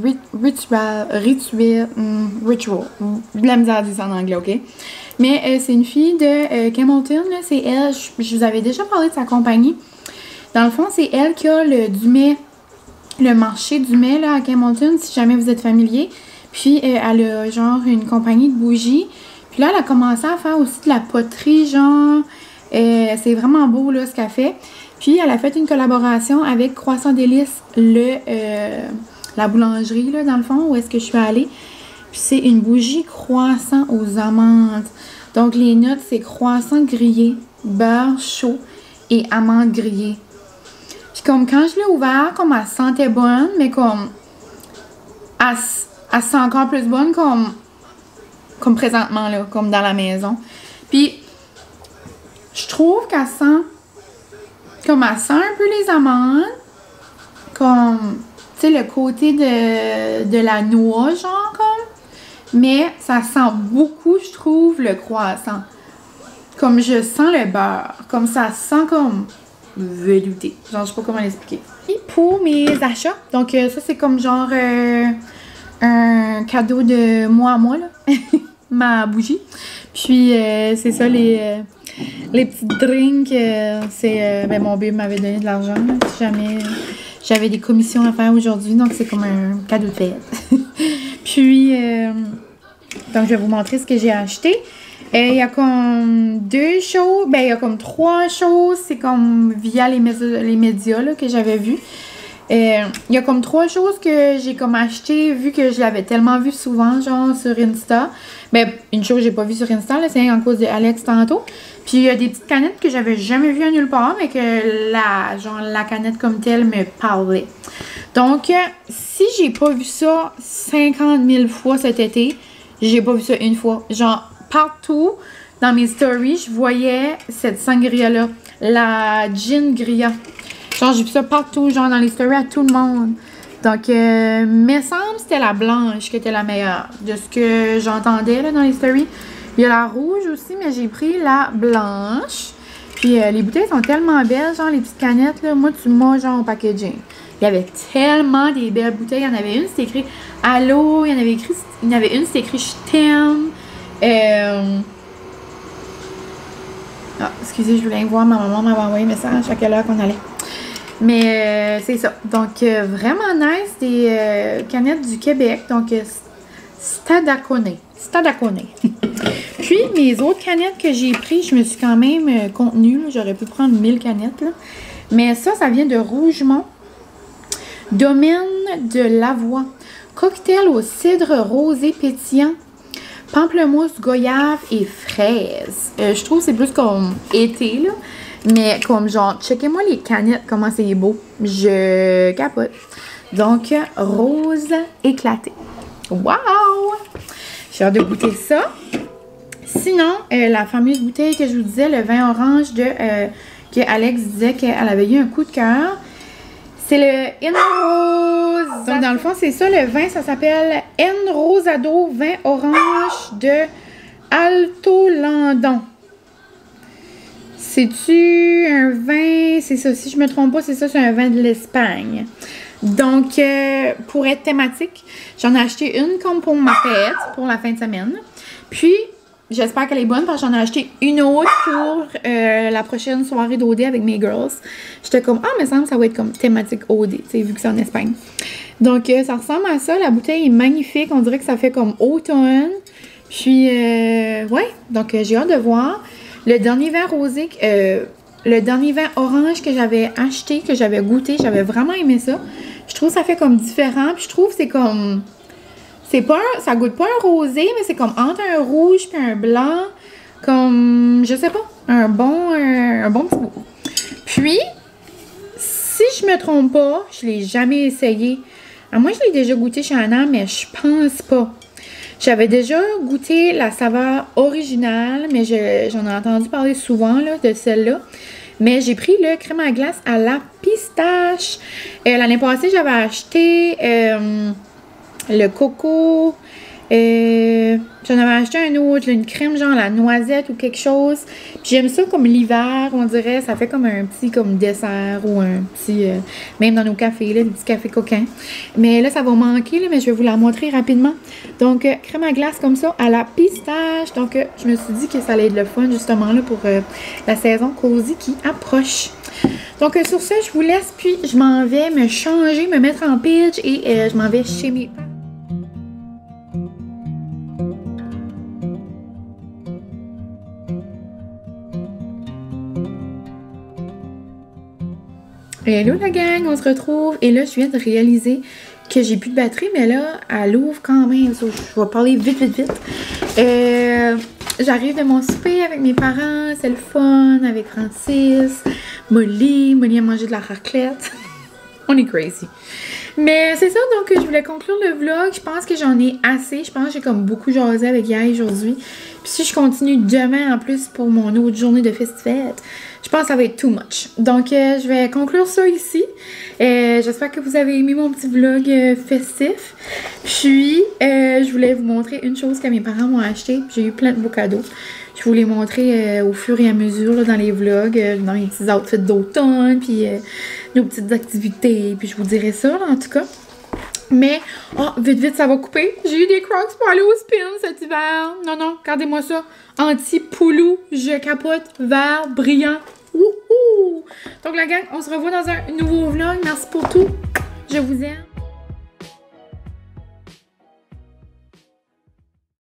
De la misère à dire ça en anglais, ok? Mais c'est une fille de Campbellton, là. C'est elle, je vous avais déjà parlé de sa compagnie. Dans le fond, c'est elle qui a le Dumais, le marché Dumais là, à Campbellton, si jamais vous êtes familier. Puis, elle a genre une compagnie de bougies. Puis là, elle a commencé à faire aussi de la poterie, genre. C'est vraiment beau, là, ce qu'elle fait. Puis, elle a fait une collaboration avec Croissant Délices, la boulangerie, là, dans le fond, où est-ce que je suis allée. Puis, c'est une bougie croissant aux amandes. Donc, les notes, c'est croissant grillé, beurre chaud et amandes grillées. Puis, comme quand je l'ai ouvert, comme elle sentait bonne, mais comme... Elle sent encore plus bonne comme présentement, là, comme dans la maison. Puis, je trouve qu'elle sent... Comme elle sent un peu les amandes. Comme, tu sais, le côté de la noix, genre, comme. Mais ça sent beaucoup, je trouve, le croissant. Comme je sens le beurre. Comme ça sent comme velouté. Genre, je sais pas comment l'expliquer. Et pour mes achats, donc ça, c'est comme genre... un cadeau de moi à moi, là. Ma bougie. Puis, c'est ça, les petits drinks. Ben, mon bébé m'avait donné de l'argent, si jamais j'avais des commissions à faire aujourd'hui. Donc, c'est comme un cadeau de fête. Puis, donc, je vais vous montrer ce que j'ai acheté. Il y a comme 2 choses. Ben, il y a comme 3 choses. C'est comme via les médias là, que j'avais vu. Il y a comme 3 choses que j'ai comme acheté vu que je l'avais tellement vu souvent, genre sur Insta. Ben, une chose que j'ai pas vue sur Insta, là, c'est en cause de Alex tantôt. Puis il y a des petites canettes que j'avais jamais vues à nulle part, mais que la canette comme telle me parlait. Donc, si j'ai pas vu ça 50 000 fois cet été, j'ai pas vu ça une fois. Genre, partout dans mes stories, je voyais cette sangria-là, la gin grilla. Genre, j'ai vu ça partout, genre dans les stories à tout le monde. Donc, me semble que c'était la blanche qui était la meilleure. De ce que j'entendais là dans les stories. Il y a la rouge aussi, mais j'ai pris la blanche. Puis, les bouteilles sont tellement belles, genre les petites canettes, là. Moi, tu m'as genre au packaging. Il y avait tellement des belles bouteilles. Il y en avait une, c'était écrit « Allô ». Il y en avait une, c'était écrit « Je t'aime ». Ah, excusez, je voulais voir. Ma maman m'avait envoyé un message à quelle heure qu'on allait. Mais c'est ça. Donc, vraiment nice. Des canettes du Québec. Donc, Stadacone. Puis, mes autres canettes que j'ai prises, je me suis quand même contenue. J'aurais pu prendre 1000 canettes. Là. Mais ça vient de Rougemont. Domaine de Lavoie. Cocktail au cidre rosé pétillant. Pamplemousse, goyave et fraise. Je trouve que c'est plus comme été, là. Mais comme genre, checkez-moi les canettes, comment c'est beau. Je capote. Donc, rose éclaté. Wow! J'ai hâte de goûter ça. Sinon, la fameuse bouteille que je vous disais, le vin orange que Alex disait qu'elle avait eu un coup de cœur. C'est le En-Rose. Donc, dans le fond, c'est ça, le vin, ça s'appelle En-Rosado vin orange de Alto Landon. C'est-tu un vin? C'est ça, si je me trompe pas, c'est ça, c'est un vin de l'Espagne. Donc, pour être thématique, j'en ai acheté une comme pour ma fête, pour la fin de semaine. Puis, j'espère qu'elle est bonne parce que j'en ai acheté une autre pour la prochaine soirée d'OD avec mes girls. J'étais comme, ah, mais ça me semble que ça va être comme thématique OD, tu sais, vu que c'est en Espagne. Donc, ça ressemble à ça. La bouteille est magnifique. On dirait que ça fait comme automne. Puis, ouais, donc j'ai hâte de voir. Le dernier vin rosé, le dernier vin orange que j'avais acheté, que j'avais goûté, j'avais vraiment aimé ça. Je trouve que ça fait comme différent. Puis je trouve que c'est comme... C'est pas ça goûte pas un rosé, mais c'est comme entre un rouge puis un blanc. Comme, je sais pas, un bon petit goût. Puis, si je me trompe pas, je l'ai jamais essayé. Alors moi, je l'ai déjà goûté chez Anna, mais je pense pas. J'avais déjà goûté la saveur originale, mais j'en ai entendu parler souvent là, de celle-là. Mais j'ai pris le crème à glace à la pistache. L'année passée, j'avais acheté le coco. J'en avais acheté un autre, une crème genre la noisette ou quelque chose. Puis j'aime ça comme l'hiver, on dirait. Ça fait comme un petit comme dessert ou un petit... même dans nos cafés, là, des petits cafés coquins. Mais là, ça va manquer, là, mais je vais vous la montrer rapidement. Donc, crème à glace comme ça à la pistache. Donc, je me suis dit que ça allait être le fun justement là pour la saison cosy qui approche. Donc, sur ça, je vous laisse. Puis, je m'en vais me changer, me mettre en pitch et je m'en vais chez mes parents. Hello la gang, on se retrouve et là je viens de réaliser que j'ai plus de batterie mais là elle ouvre quand même, je vais parler vite. J'arrive de mon souper avec mes parents, c'est le fun avec Francis, Molly a mangé de la raclette, on est crazy. Mais c'est ça, donc je voulais conclure le vlog, je pense que j'en ai assez, je pense que j'ai comme beaucoup jasé avec Yael aujourd'hui. Puis si je continue demain en plus pour mon autre journée de fête, je pense que ça va être too much. Donc je vais conclure ça ici. J'espère que vous avez aimé mon petit vlog festif. Puis je voulais vous montrer une chose que mes parents m'ont acheté. J'ai eu plein de beaux cadeaux. Je vous les montrer au fur et à mesure là, dans les vlogs, dans les petits outfits d'automne, puis nos petites activités. Puis je vous dirai ça là, en tout cas. Mais, oh, vite, ça va couper. J'ai eu des Crocs pour aller au spin cet hiver. Non, regardez-moi ça. Anti-poulou, je capote, vert, brillant. Wouhou! Donc la gang, on se revoit dans un nouveau vlog. Merci pour tout. Je vous aime.